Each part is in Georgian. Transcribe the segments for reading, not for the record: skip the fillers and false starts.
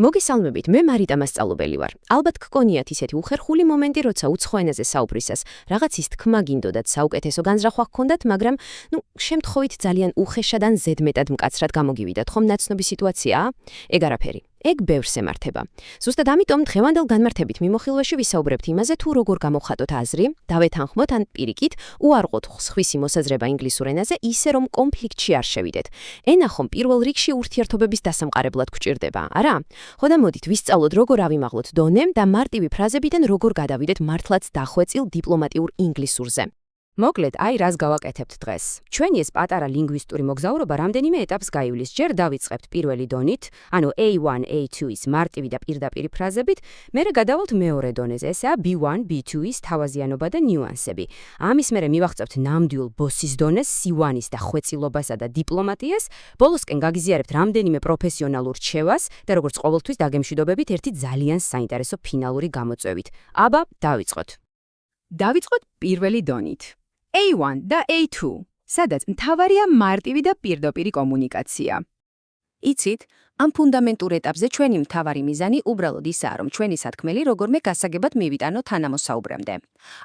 მოგესალმებით, მე მარიტა მასწავლებელი ვარ. ალბათ გქონიათ ისეთი უხერხული მომენტი, როცა უცხო ენაზე საუბრისას რაღაც ის თქმა გინდოდათ, საუკეთესო განზრახვა გქონდათ, მაგრამ, შემთხვევით ძალიან უხეშად ან ზედმეტად მკაცრად გამოგივიდათ, ხომ ნაცნობი სიტუაციაა? ეგ არაფერი. ეგ ბევრს ემართება. ზუსტად ამიტომ დღევანდელ განმართებით მიმოხილვაში ვისაუბრებთ იმაზე, თუ როგორ გამოვხატოთ აზრი, დავეთანხმოთ ან პირიქით, უარყოთ სხვისი მოსაზრება ინგლისურ ენაზე, ისე რომ კონფლიქტში არ შევიდეთ. ენა ხომ პირველ რიგში ურთიერთობების დასამყარებლად გვჭირდება, არა? ხო და მოდით ვისწავლოთ, როგორ ავიმაღლოთ დონე და მარტივი ფრაზებიდან როგორ გადავიდეთ მართლაც დახვეწილ დიპლომატიურ ინგლისურზე. მოკლედ, აი რას გავაკეთებთ დღეს. ჩვენი ეს პატარა ლინგვისტური მოგზაურობა რამდენიმე ეტაპს გაივლის. ჯერ დავიწყებთ პირველი დონით, ანუ A1, A2-ის მარტივი და პირდაპირი ფრაზებით, მერე გადავალთ მეორე დონეზე, ესეა B1, B2-ის თავაზიანობა და ნიუანსები. ამის მერე მივახწევთ ნამდვილ ბოსის დონეს, C1-ის და ხვეწილობასა და დიპლომატიას, ბოლოსკენ გაგიზიარებთ რამდენიმე პროფესიონალურ რჩევას და როგორც ყოველთვის დაგემშვიდობებით ერთი ძალიან საინტერესო ფინალური გამოწვევით. აბა, დავიწყოთ. დავიწყოთ პირველი დონით. A1 და A2, სადაც მთავარია მარტივი და პირდაპირი კომუნიკაცია. იცით, ამ ფუნდამენტურ ეტაპზე ჩვენი მთავარი მიზანი უბრალოდ ისაა, რომ ჩვენი სათქმელი როგორმე გასაგებად მივიტანოთ თანამოსაუბრემდე.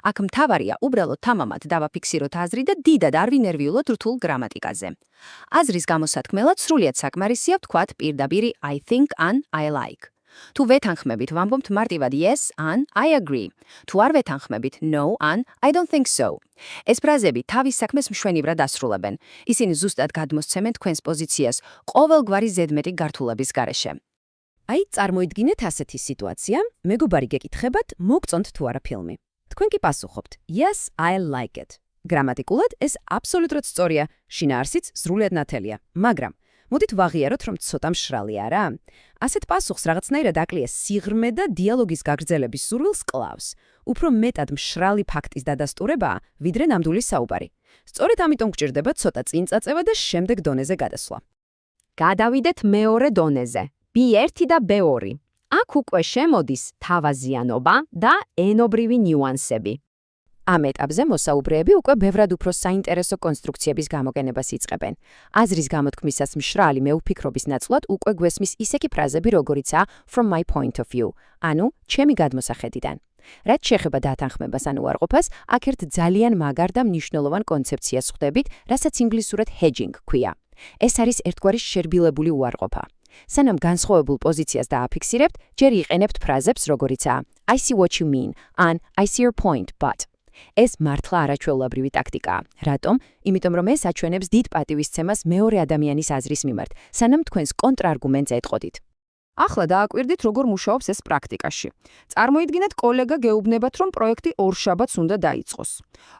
აქ მთავარია უბრალოდ თამამად დავაფიქსიროთ აზრი და დიდად არ ვინერვიულოთ რთულ გრამატიკაზე. აზრის გამოსათქმელად სრულიად საკმარისია ვთქვათ პირდაპირი I think ან I like. თუ ვეთანხმებით, ვამბობთ მარტივად yes ან I agree. თუ არ ვეთანხმებით no ან I don't think so. ეს ფრაზები თავის საქმეს მშვენივრად ასრულებენ. ისინი ზუსტად გადმოსცემენ თქვენს პოზიციას ყოველგვარი ზედმეტი გართულების გარეშე. აი, წარმოიდგინეთ ასეთი სიტუაცია, მეგობარი გეკითხებათ, მოგწონთ თუ არა ფილმი. თქვენ კი პასუხობთ yes, I like it. გრამატიკულად ეს აბსოლუტურად სწორია, შინაარსიც სრულიად ნათელია, მაგრამ მოდით ვაღიაროთ, რომ ცოტა მშრალია რა. ასეთ პასუხს რაღაცნაირად აკლია სიღრმე და დიალოგის გაგრძელების სურვილს კლავს. უფრო მეტად მშრალი ფაქტის დადასტურებაა, ვიდრე ნამდვილი საუბარი. სწორედ ამიტომ გვჭირდება ცოტა წინ წაწევა და შემდეგ დონეზე გადასვლა. გადავიდეთ მეორე დონეზე. B1 და B2. აქ უკვე შემოდის თავაზიანობა და ენობრივი ნიუანსები. ამ ეტაპზე მოსაუბრეები უკვე ბევრად უფრო საინტერესო კონსტრუქციების გამოყენებას იწყებენ. აზრის გამოთქმისას მშრალი მეუფიქრობის ნაცვლად უკვე გვესმის ისეთი ფრაზები, როგორიცაა from my point of view, ანუ ჩემი გადმოსახედიდან. რაც შეეხება დათანხმებას ან უარყოფას, აქ ერთ ძალიან მაგარ და მნიშვნელოვან კონცეფციას ხვდებით, რასაც ინგლისურად hedging ქვია. ეს არის ერთგვარი შერბილებული უარყოფა. სანამ განსხვავებულ პოზიციას დააფიქსირებთ, ჯერ იყენებთ ფრაზებს, როგორიცაა I see what you mean, ან I see your point, but. ეს მართლა არაჩვეულებრივი ტაქტიკაა. რატომ? იმიტომ რომ ეს აჩვენებს დიდ პატივისცემას მეორე ადამიანის აზრის მიმართ, სანამ თქვენს კონტრარგუმენტს ეტყოდით. ახლა დააკვირდით, როგორ მუშაობს ეს პრაქტიკაში. წარმოიდგინეთ, კოლეგა გეუბნებათ, რომ პროექტი ორშაბათს უნდა დაიწყოს.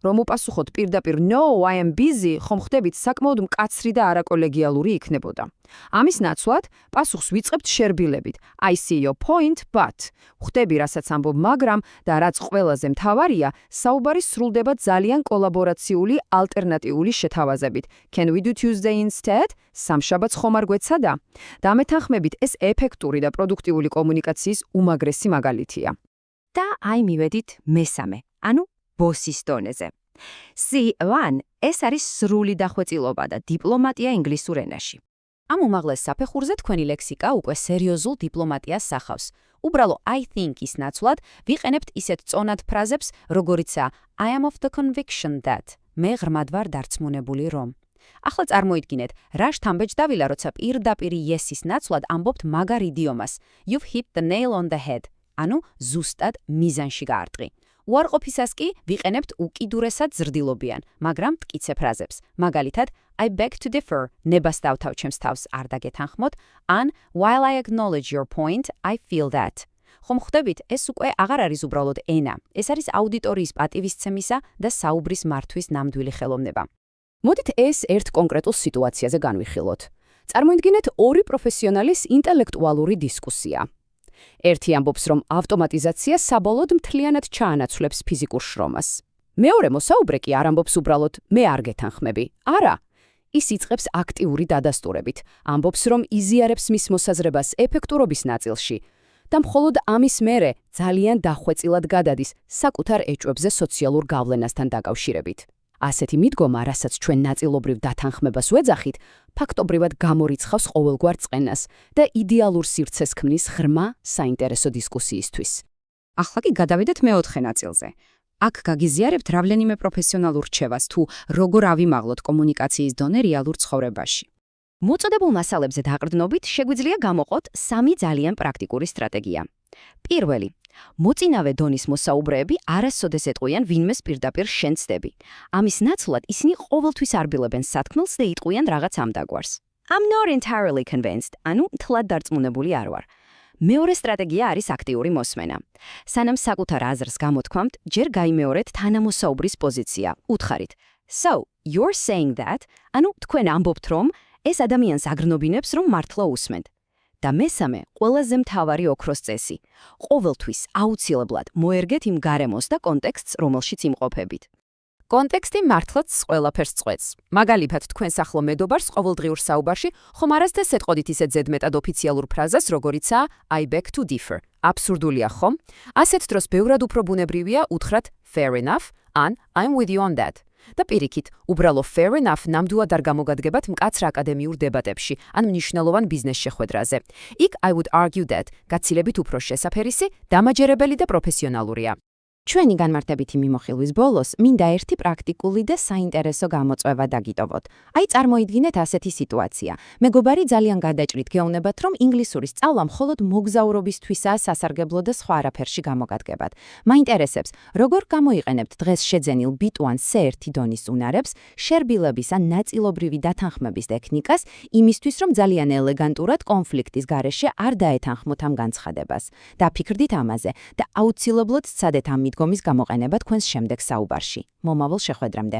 რომ უპასუხოთ პირდაპირ no, I am busy, ხომ ხდებით საკმაოდ მკაცრი და არაკოლეგიალური იქნებოდა. ამის ნაცვლად პასუხს ვიწყებთ შერბილებით. I see your point, but. ხვდები, რასაც ამბობ, მაგრამ და რაც ყველაზე მთავარია, საუბარი სრულდება ძალიან კოლაბორაციული ალტერნატიული შეთავაზებით. Can we do Tuesday instead? სამშაბათს ხომ არ გვეცადა? დამეთანხმებით, ეს ეფექტური და პროდუქტიული კომუნიკაციის უმაგრესი მაგალითია. და აი მივედით მესამე, ანუ ბოსის დონეზე. C1 ეს არის სრული დახვეწილობა და დიპლომატია ინგლისურ ენაში. ამ უმაღლეს საფეხურზე თქვენი ლექსიკა უკვე სერიოზულ დიპლომატიას სახავს. უბრალო I think-ის ნაცვლად ვიყენებთ ისეთ წონად ფრაზებს, როგორიცაა I am of the conviction that. მე ღრმად ვარ დარწმუნებული რომ. ახლა წარმოიდგინეთ, რა შთამბეჭ დავილა, როცა პირდაპირი yes-ის ნაცვლად ამბობთ მაგარ იდიომას. You've hit the nail on the head. ანუ ზუსტად მიზანში გაარტყი. უარყოფისას კი ვიყენებთ უკიდურესად ზრდილობიან, მაგრამ მტკიცე ფრაზებს. მაგალითად, I beg to differ, ნებას დავთავ ჩემს თავს არ დაგეთანხმოთ, ან while I acknowledge your point, I feel that. ხომ ხვდებით, ეს უკვე აღარ არის უბრალოდ ენა, ეს არის აუდიტორიის პატივისცემისა და საუბრის მართვის ნამდვილი ხელოვნება. მოდით ეს ერთ კონკრეტულ სიტუაციაზე განვიხილოთ. წარმოიდგინეთ ორი პროფესიონალის ინტელექტუალური დისკუსია. ერთი ამბობს, რომ ავტომატიზაცია საბოლოოდ მთლიანად ჩაანაცვლებს ფიზიკურ შრომას. მეორე მოსაუბრე კი არ ამბობს უბრალოდ მე არ გეთანხმები. არა. ის იწყებს აქტიური დადასტურებით. ამბობს, რომ იზიარებს მის მოსაზრებას ეფექტურობის ნაწილში და მხოლოდ ამის მერე ძალიან დახვეწილად გადადის საკუთარ ეჭვებზე სოციალურ გავლენასთან დაკავშირებით. ასეთი მიდგომა, რასაც ჩვენ ნაწილობრივ დათანხმებას ვეძახით, ფაქტობრივად გამორიცხავს ყოველგვარ წყენას და იდეალურ სივრცეს ქმნის ღრმა, საინტერესო დისკუსიისთვის. ახლა კი გადავიდეთ მეოთხე ნაწილზე. აქ გაგიზიარებთ რავლენიმე პროფესიონალურ რჩევას თუ როგორ ავიმაღლოთ კომუნიკაციის დონე რეალურ ცხოვრებაში. მოწოდებულ მასალებზე დაყრდნობით შეგვიძლია გამოყოთ 3 ძალიან პრაქტიკული სტრატეგია. პირველი, მოწინავე დონის მოსაუბრეები არასოდეს ეტყვიან ვინმეს პირდაპირ შენ ცდები. ამის ნაცვლად ისინი ყოველთვის არბილებენ სათქმელს და იტყვიან რაღაც ამდაგვარს. I'm not entirely convinced, ანუ თლად დარწმუნებული არ ვარ. მეორე სტრატეგია არის აქტიური მოსმენა. სანამ საკუთარ აზრს გამოთქვამთ, ჯერ გაიმეორეთ თანამოსაუბრის პოზიცია. უთხარით, So, you're saying that, ანუ თქვენ ამბობთ რომ ეს ადამიანს აგრნობინებს რომ მართლა უსმენთ. და მესამე, ყველაზე მთავარი ოქროს წესი. ყოველთვის აუცილებლად მოერგეთ იმ გარემოს და კონტექსტს, რომელშიც იმყოფებით. კონტექსტი მართლაც ყველაფერს წყვეტს. მაგალითად, თქვენს ახლო მედობარს ყოველდღიურ საუბარში ხომ არასდროს ეტყოდით ისეთ ზედმეტად ოფიციალურ ფრაზას, როგორიცაა I beg to differ. აბსურდულია, ხომ? ასეთ დროს ბევრად უფრო ბუნებრივია უთხრათ fair enough ან I'm with you on that. და პირიქით, უბრალო fair enough ნამდვილად არ გამოგადგებათ მკაცრ აკადემიურ დებატებში ან მნიშვნელოვან ბიზნეს შეხვედრაზე. იქ I would argue that გაცილებით უფრო შესაფერისი, დამაჯერებელი და პროფესიონალურია. ჩვენი განმარტებითი მიმოხილვის ბოლოს მინდა ერთი პრაქტიკული და საინტერესო გამოწვევა დაგიტოვოთ. აი წარმოიდგინეთ ასეთი სიტუაცია. მეგობარი ძალიან გადაჭრით გეუბნებათ, რომ ინგლისურის სწავლა მხოლოდ მოგზაურობისთვისაა სასარგებლო და სხვა არაფერში გამოგადგებათ. მაინტერესებს, როგორ გამოიყენებთ დღეს შეძენილ ბიტუან C1 დონის უნარებს, შერბილების ან ნაწილობრივი დათანხმების ტექნიკას, იმისთვის, რომ ძალიან ელეგანტურად კონფლიქტის გარეშე არ დაეთანხმოთ ამ განცხადებას. დაფიქრდით ამაზე და აუცილებლად სცადეთ ამ მიდგომის გამოყენება თქვენს შემდეგ საუბარში. მომავალ შეხვედრამდე.